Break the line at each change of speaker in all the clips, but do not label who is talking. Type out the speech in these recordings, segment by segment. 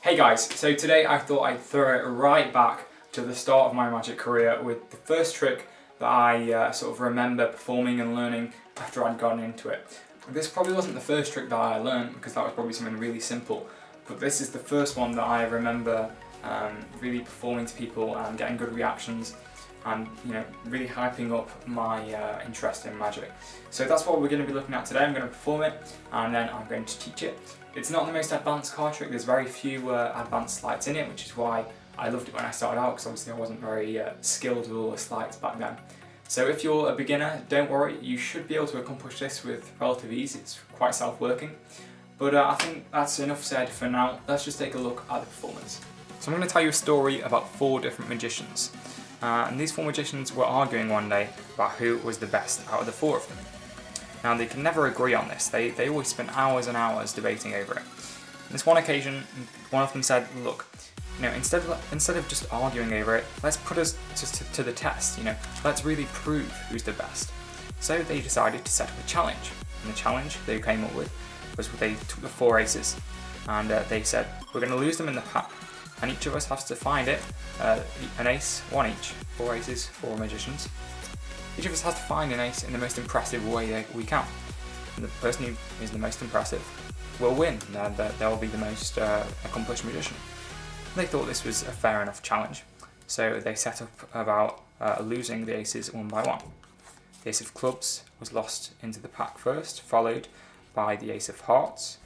Hey guys, so today I thought I'd throw it right back to the start of my magic career with the first trick that I sort of remember performing and learning after I'd gotten into it. This probably wasn't the first trick that I learned because that was probably something really simple, but this is the first one that I remember really performing to people and getting good reactions and really hyping up my interest in magic. So that's what we're going to be looking at today. I'm going to perform it and then I'm going to teach it. It's not the most advanced card trick, there's very few advanced sleights in it, which is why I loved it when I started out, because obviously I wasn't very skilled with all the sleights back then. So if you're a beginner, don't worry, you should be able to accomplish this with relative ease. It's quite self-working. But I think that's enough said for now. Let's just take a look at the performance. So I'm going to tell you a story about 4 different magicians. And these 4 magicians were arguing one day about who was the best out of the 4 of them. Now they can never agree on this, they always spend hours and hours debating over it. On this one occasion, one of them said, look, instead of just arguing over it, let's put us to the test, let's really prove who's the best. So they decided to set up a challenge, and the challenge they came up with was they took the 4 aces, and they said, we're going to lose them in the pack, and each of us has to find it, an ace, 1 each, 4 aces, 4 magicians. Each of us has to find an ace in the most impressive way that we can. And the person who is the most impressive will win, and they'll be the most accomplished magician. They thought this was a fair enough challenge, so they set up about losing the aces one by one. The ace of clubs was lost into the pack first, followed by the ace of hearts,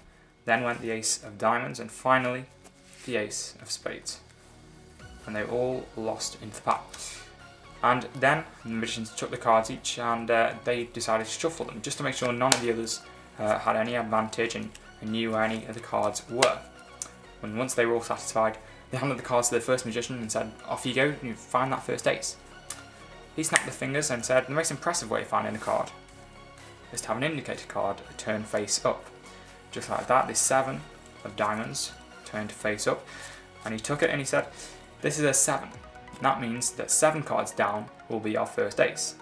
then went the ace of diamonds, and finally the ace of spades. And they all lost into the pack. And then the magicians took the cards each and they decided to shuffle them just to make sure none of the others had any advantage and knew where any of the cards were. And once they were all satisfied, they handed the cards to the first magician and said, off you go, you find that first ace. He snapped the fingers and said, the most impressive way of finding a card is to have an indicator card turned face up. Just like that, this 7 of diamonds turned face up, and he took it and he said, this is a 7. That means that 7 cards down will be our first ace.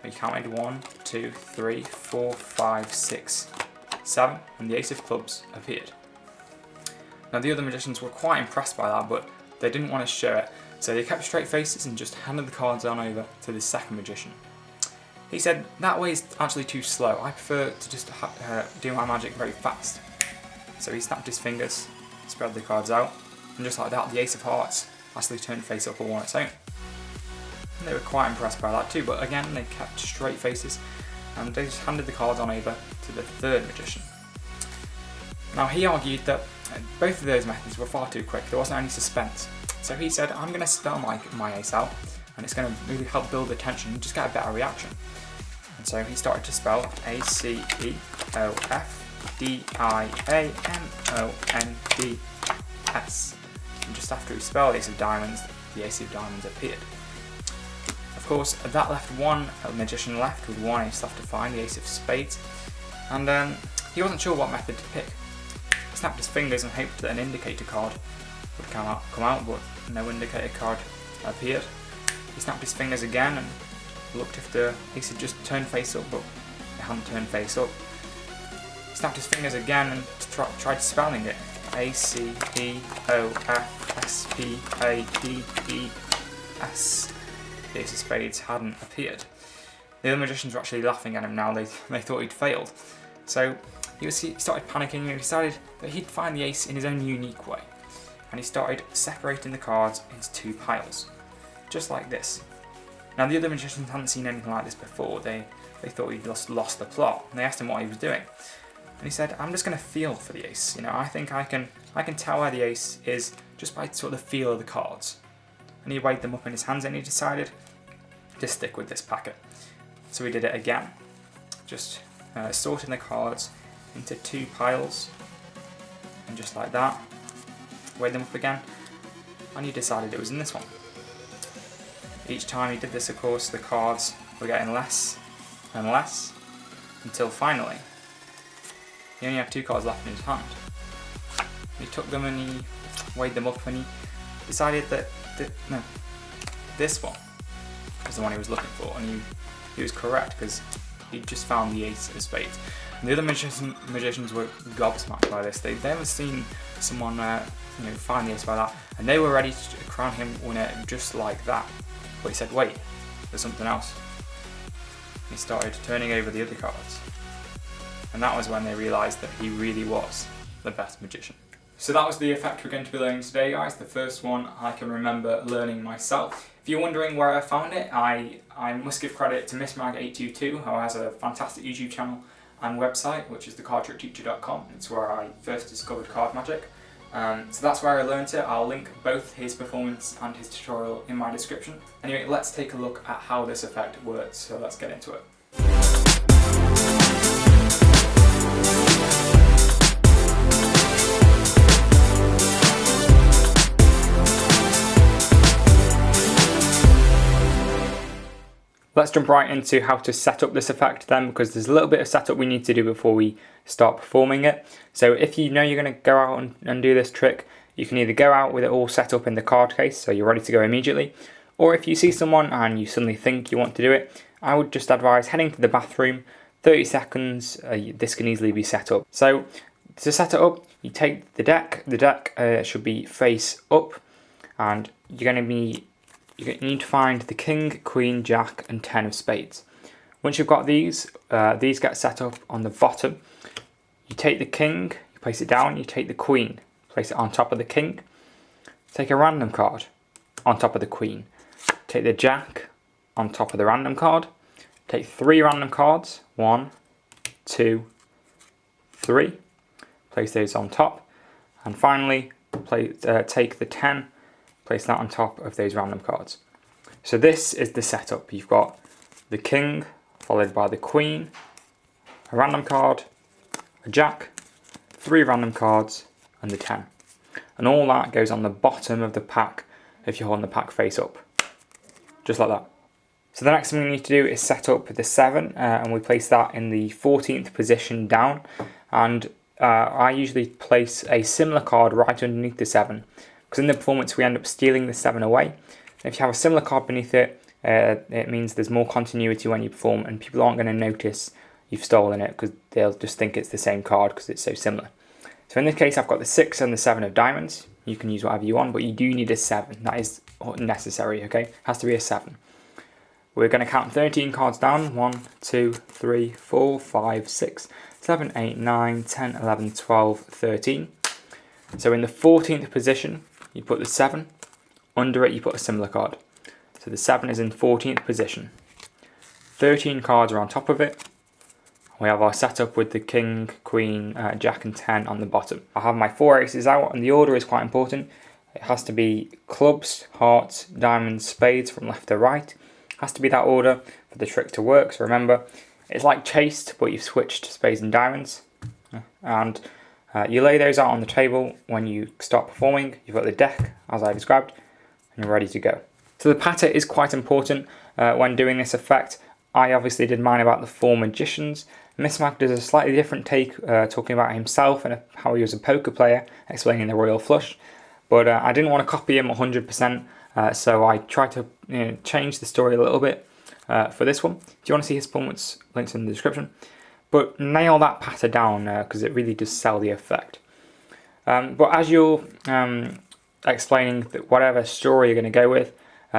We counted 1, 2, 3, 4, 5, 6, 7, and the ace of clubs appeared. Now the other magicians were quite impressed by that, but they didn't want to show it, so they kept straight faces and just handed the cards on over to the second magician. He said, that way is actually too slow, I prefer to just do my magic very fast. So he snapped his fingers, spread the cards out, and just like that, the ace of hearts actually turned face up all on its own. And they were quite impressed by that too, but again they kept straight faces and they just handed the cards on over to the third magician. Now he argued that both of those methods were far too quick, there wasn't any suspense. So he said, I'm going to spell my ace out and it's going to really help build the tension and just get a better reaction. And so he started to spell A-C-E-O-F-D-I-A-M-O-N-D-S. And just after he spelled ace of diamonds, the ace of diamonds appeared. Of course, that left one magician left with 1 ace left to find, the ace of spades, and he wasn't sure what method to pick. He snapped his fingers and hoped that an indicator card would come out, but no indicator card appeared. He snapped his fingers again and looked if the ace had just turned face up, but it hadn't turned face up. He snapped his fingers again and tried spelling it. A-C-E-O-F-S-P-A-D-E-S. The ace of spades hadn't appeared. The other magicians were actually laughing at him now, they thought he'd failed. So he started panicking and decided that he'd find the ace in his own unique way. And he started separating the cards into 2 piles, just like this. Now the other magicians hadn't seen anything like this before, they thought he'd lost the plot, and they asked him what he was doing. And he said, I'm just going to feel for the ace, I think I can tell where the ace is just by sort of the feel of the cards. And he weighed them up in his hands and he decided to stick with this packet. So he did it again, just sorting the cards into 2 piles, and just like that, weighed them up again, and he decided it was in this one. Each time he did this, of course, the cards were getting less and less, until finally he only had 2 cards left in his hand. He took them and he weighed them up and he decided that this one was the one he was looking for, and he was correct because he'd just found the ace of spades. And the other magicians were gobsmacked by this. They'd never seen someone find the ace by that, and they were ready to crown him winner just like that. But he said, wait, there's something else. He started turning over the other cards, and that was when they realised that he really was the best magician. So that was the effect we're going to be learning today, guys. The first one I can remember learning myself. If you're wondering where I found it, I must give credit to MissMag822, who has a fantastic YouTube channel and website, which is thecardtrickteacher.com. It's where I first discovered card magic. So that's where I learned it. I'll link both his performance and his tutorial in my description. Anyway, let's take a look at how this effect works, so let's get into it. Let's jump right into how to set up this effect then, because there's a little bit of setup we need to do before we start performing it. So if you know you're going to go out and do this trick, you can either go out with it all set up in the card case, so you're ready to go immediately, or if you see someone and you suddenly think you want to do it, I would just advise heading to the bathroom, 30 seconds, this can easily be set up. So to set it up, you take the deck should be face up, and you need to find the king, queen, jack and 10 of spades. Once you've got these get set up on the bottom. You take the king, you place it down, you take the queen, place it on top of the king, take a random card on top of the queen, take the jack on top of the random card, take 3 random cards, 1, 2, 3, place those on top, and finally take the 10, place that on top of those random cards. So this is the setup. You've got the king, followed by the queen, a random card, a jack, 3 random cards, and the 10. And all that goes on the bottom of the pack if you're holding the pack face up. Just like that. So the next thing we need to do is set up the 7, and we place that in the 14th position down. And I usually place a similar card right underneath the 7. Because in the performance we end up stealing the 7 away. If you have a similar card beneath it, it means there's more continuity when you perform, and people aren't going to notice you've stolen it because they'll just think it's the same card because it's so similar. So in this case I've got the 6 and the 7 of diamonds. You can use whatever you want, but you do need a 7. That is necessary, okay? It has to be a 7. We're going to count 13 cards down. 1, 2, 3, 4, 5, 6, 7, 8, 9, 10, 11, 12, 13. So in the 14th position, you put the 7, under it you put a similar card. So the 7 is in 14th position. 13 cards are on top of it. We have our setup with the king, queen, jack and 10 on the bottom. I have my 4 aces out, and the order is quite important. It has to be clubs, hearts, diamonds, spades from left to right. It has to be that order for the trick to work. So remember, it's like chased, but you've switched spades and diamonds. And you lay those out on the table when you start performing. You've got the deck, as I described, and you're ready to go. So the patter is quite important when doing this effect. I obviously did mine about the 4 magicians. MissMag does a slightly different take, talking about himself and how he was a poker player, explaining the royal flush. But I didn't want to copy him 100%, so I tried to change the story a little bit for this one. If you want to see his performance, links in the description. But nail that patter down because it really does sell the effect. But as you're explaining whatever story you're going to go with,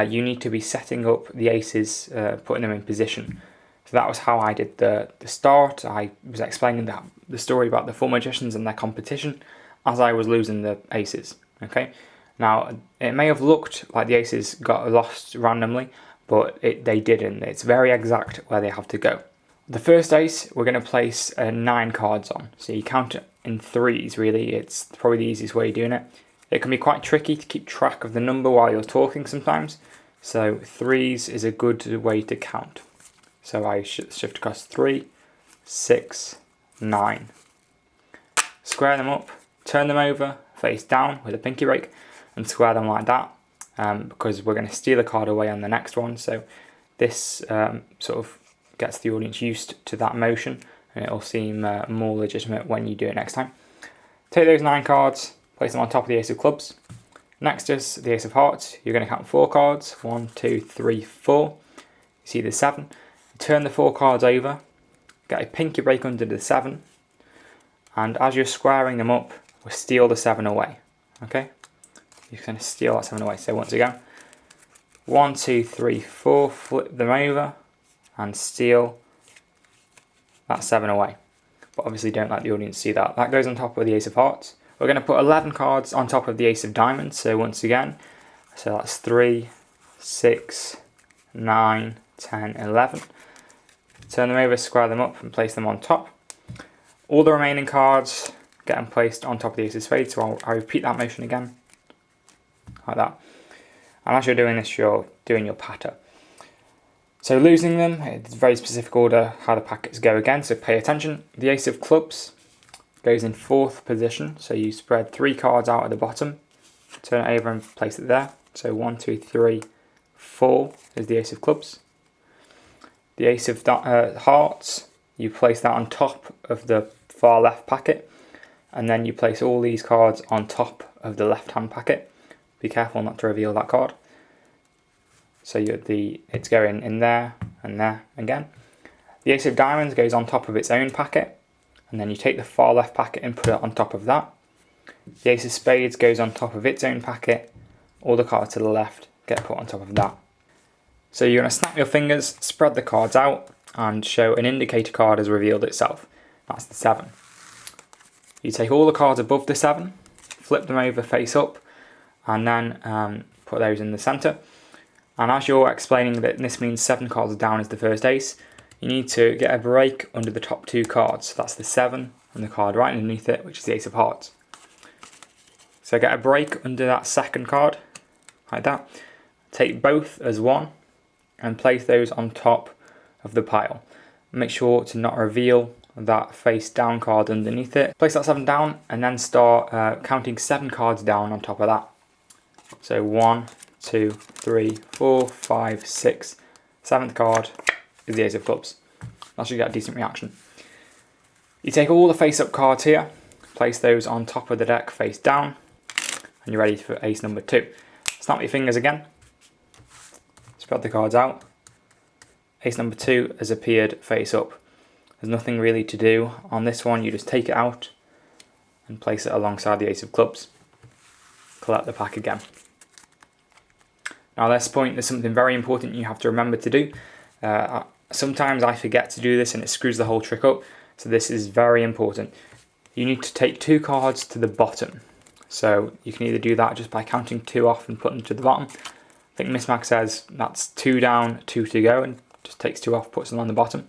you need to be setting up the aces, putting them in position. So that was how I did the start. I was explaining the story about the 4 magicians and their competition as I was losing the aces. Okay. Now it may have looked like the aces got lost randomly, but they didn't. It's very exact where they have to go. The first ace we're going to place 9 cards on. So you count it in 3s really. It's probably the easiest way of doing it. It can be quite tricky to keep track of the number while you're talking sometimes. So 3s is a good way to count. So I shift across 3, 6, 9. Square them up, turn them over, face down with a pinky rake, and square them like that. Because we're going to steal a card away on the next one. So this sort of gets the audience used to that motion, and it'll seem more legitimate when you do it next time. Take those 9 cards, place them on top of the ace of clubs. Next is the ace of hearts. You're going to count 4 cards. 1, 2, 3, 4. You see the 7. Turn the 4 cards over. Get a pinky break under the 7. And as you're squaring them up, will steal the 7 away. Okay? You're going to steal that 7 away. So once again, 1, 2, 3, 4, flip them over and steal that 7 away. But obviously don't let the audience see that. That goes on top of the ace of hearts. We're going to put 11 cards on top of the ace of diamonds. So once again, so that's 3, 6, 9, 10, 11. Turn them over, square them up and place them on top. All the remaining cards get them placed on top of the ace of spades. So I'll repeat that motion again, like that. And as you're doing this, you're doing your patter. So losing them, it's a very specific order how the packets go again, so pay attention. The ace of clubs goes in 4th position, so you spread 3 cards out at the bottom, turn it over and place it there. So 1, 2, 3, 4 is the ace of clubs. The ace of hearts, you place that on top of the far left packet, and then you place all these cards on top of the left hand packet. Be careful not to reveal that card. So it's going in there and there again. The ace of diamonds goes on top of its own packet, and then you take the far left packet and put it on top of that. The ace of spades goes on top of its own packet. All the cards to the left get put on top of that. So you're going to snap your fingers, spread the cards out, and show an indicator card has revealed itself. That's the 7. You take all the cards above the 7, flip them over face up, and then put those in the centre. And as you're explaining that this means 7 cards down is the first ace, you need to get a break under the top 2 cards. So that's the 7 and the card right underneath it, which is the ace of hearts. So get a break under that second card, like that. Take both as one and place those on top of the pile. Make sure to not reveal that face down card underneath it. Place that 7 down and then start counting 7 cards down on top of that. So 1, 2, 3, 4, 5, 6. 7th card is the ace of clubs. That should get a decent reaction. You take all the face-up cards here, place those on top of the deck face down, and you're ready for ace number 2. Snap your fingers again, spread the cards out. Ace number 2 has appeared face up. There's nothing really to do on this one, you just take it out and place it alongside the ace of clubs. Collect the pack again. Now at this point there's something very important you have to remember to do. Sometimes I forget to do this and it screws the whole trick up, so this is very important. You need to take 2 cards to the bottom. So you can either do that just by counting 2 off and putting them to the bottom. I think Miss Mac says that's 2 down, 2 to go, and just takes 2 off, puts them on the bottom.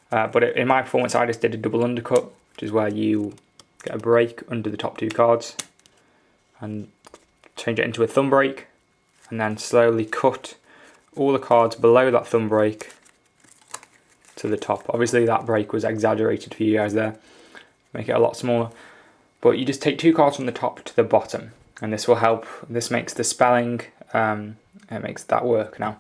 But in my performance I just did a double undercut, which is where you get a break under the top 2 cards and change it into a thumb break, and then slowly cut all the cards below that thumb break to the top. Obviously that break was exaggerated for you guys there, make it a lot smaller. But you just take 2 cards from the top to the bottom, and this will help. This makes the spelling, it makes that work now.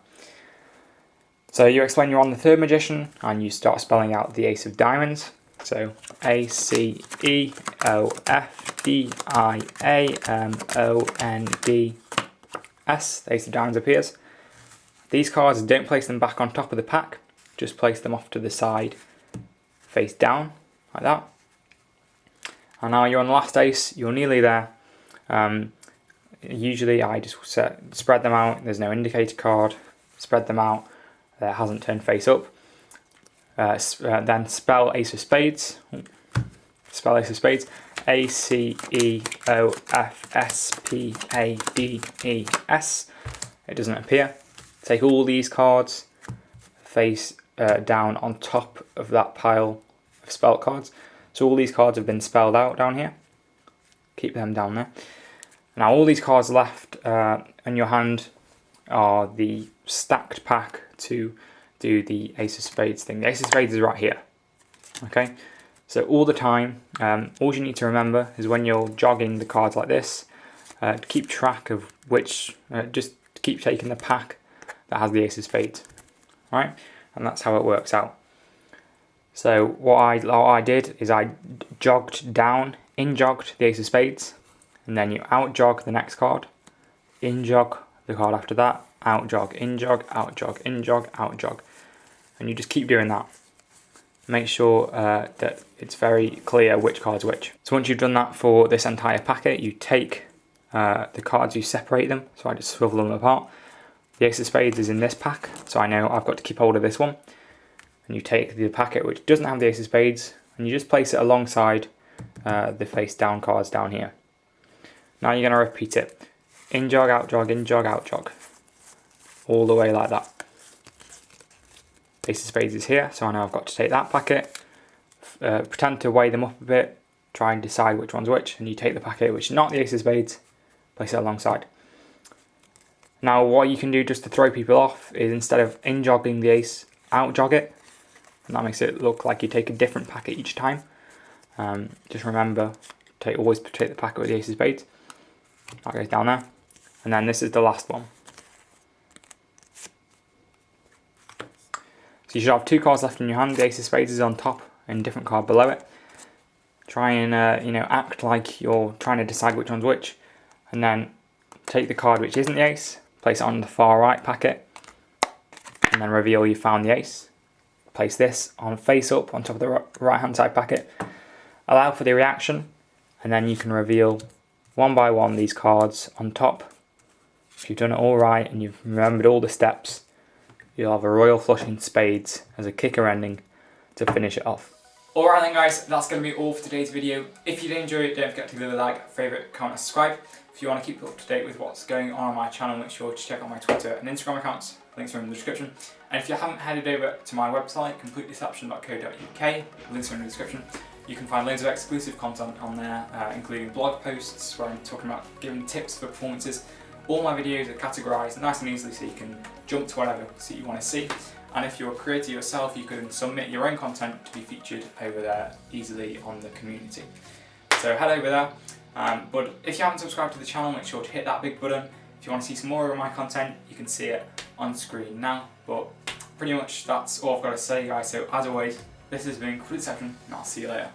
So you explain you're on the 3rd magician, and you start spelling out the ace of diamonds. So A, C, E, O, F, D, I, A, M, O, N, D, S. The ace of diamonds appears. These cards, don't place them back on top of the pack, just place them off to the side, face down, like that. And now you're on the last ace, you're nearly there. Usually I just spread them out, there's no indicator card, spread them out, it hasn't turned face up. Then spell ace of spades, spell ace of spades, A, C, E, O, F, S, P, A, D, E, S. It doesn't appear. Take all these cards, face down on top of that pile of spelt cards. So all these cards have been spelled out down here. Keep them down there. Now all these cards left in your hand are the stacked pack to do the ace of spades thing. The ace of spades is right here. Okay, so all the time, all you need to remember is when you're jogging the cards like this, keep track of which, just keep taking the pack that has the ace of spades, right? And that's how it works out. So what I did is I jogged down, in-jogged the ace of spades, and then you out-jog the next card, in-jog the card after that, out-jog, in-jog, out-jog, in-jog, out-jog. And you just keep doing that. make sure that it's very clear which card's which. So once you've done that for this entire packet, you take the cards, you separate them. So I just swivel them apart. The ace of spades is in this pack, so I know I've got to keep hold of this one. And you take the packet which doesn't have the ace of spades, and you just place it alongside the face down cards down here. Now you're going to repeat it. In jog, out jog, in jog, out jog. All the way like that. Ace of spades is here, so I know I've got to take that packet. Pretend to weigh them up a bit, try and decide which one's which, and you take the packet which is not the ace of spades, place it alongside. Now what you can do just to throw people off is, instead of in jogging the ace, out jog it, and that makes it look like you take a different packet each time. Just remember, always take the packet with the ace of spades. That goes down there, and then this is the last one. So you should have 2 cards left in your hand. The ace of spades is on top and a different card below it. Try and act like you're trying to decide which one's which, and then take the card which isn't the ace, place it on the far right packet, and then reveal you found the ace. Place this on face up on top of the right hand side packet. Allow for the reaction, and then you can reveal one by one these cards on top. If you've done it all right and you've remembered all the steps, you'll have a royal flush in spades as a kicker ending to finish it off. Alright then guys, that's going to be all for today's video. If you did enjoy it, don't forget to leave a like, favourite, comment and subscribe. If you want to keep up to date with what's going on my channel, make sure to check out my Twitter and Instagram accounts. Links are in the description. And if you haven't headed over to my website, completedeception.co.uk, links are in the description. You can find loads of exclusive content on there, including blog posts where I'm talking about giving tips for performances. All my videos are categorised nice and easily so you can jump to whatever you want to see. And if you're a creator yourself, you can submit your own content to be featured over there easily on the community. So head over there. But if you haven't subscribed to the channel, make sure to hit that big button. If you want to see some more of my content, you can see it on screen now. But pretty much that's all I've got to say, guys. So as always, this has been Complete Deception, and I'll see you later.